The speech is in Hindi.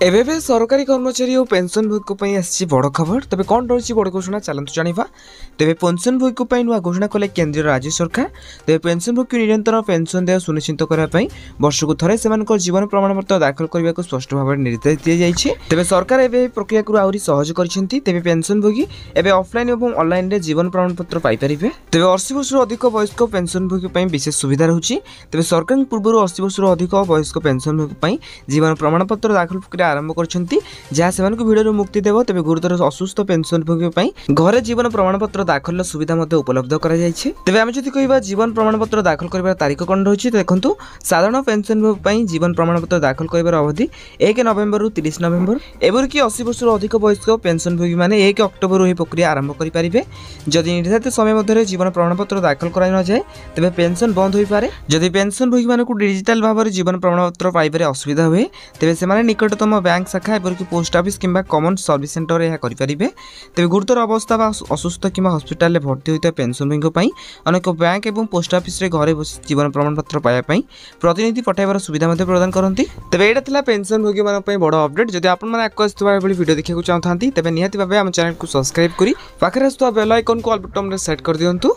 एबे सरकारी कर्मचारी और पेंशनभोगी आसी बड़ खबर। तेज कौन रही बड़ घोषणा चलते जाना। तेज पेंशनभोगी नुआ घोषणा कले केन्द्रीय राज्य सरकार। तेज पेंशनभोगी निरंतर पेंशन देय सुनिश्चित करने वर्षक थरे से जीवन प्रमाणपत्र दाखल करने को स्पष्ट भाव में निर्देश दी जाइए। तेज सरकार एवं प्रक्रिया को आहरी सहज कर पेंशनभोगी एवं ऑफलाइन और ऑनलाइन रे जीवन प्रमाणपत्र पाइपर। तेज 80 वर्ष अधिक वयस्क पेंशनभोगी विशेष सुविधा रही। तेज सरकार पूर्व 80 वर्ष अधिक वयस्क पेंशनभोगी जीवन प्रमाणपत्र दाखल प्रक्रिया आरंभ करछंती, जहाँ से भिड़र मुक्ति देव। तेज गुरुतर असुस्थ पेंशनभोगी घरे जीवन प्रमाणपत्र दाखल सुविधा उपलब्ध तेज आम जब कह जीवन प्रमाणपत्र दाखल कर तारीख कौन रही देखो। साधारण पेंशनभोगी जीवन प्रमाणपत्र दाखल कर अवधि 1 नवेम्बर रु 30 नवेम्बर। एवरकि 80 वर्ष अधिक वयस्क पेंशनभोगी मैंने 1 अक्टोबर यह प्रक्रिया आरंभ करेंगे। जदि निर्धारित समय मध्य जीवन प्रमाणपत्र दाखल कर नए तेज पेंशन बंद हो पारे। जदि पेंशनभोगी मानक डिजिटाल भाव में जीवन प्रमाणपत्र पाइबार असुविधा हुए तेज से निकटतम बैंक शाखा एवं पोस्ट ऑफिस किंबा कॉमन सर्विस सेंटर यह करेंगे। तेज गुरुतर अवस्था असुस्थ कि हस्पिटाल भर्ती होता पेंशनभोगी अनेक बैंक और पोस्ट ऑफिस रे घरे बस जीवन प्रमाणपत्र पाइबापी प्रतिनिधि पठाइबार सुविधा प्रदान करती। तेज यहाँ पेंशनभोगी मानी बड़ अपडेट। जब आपको वीडियो देखा चाहते तेज निहाती भाव आम चैनल को सब्सक्राइब कर पाखे आसुवा बेल आइकन को ऑल बटन में सेट कर दिंतु।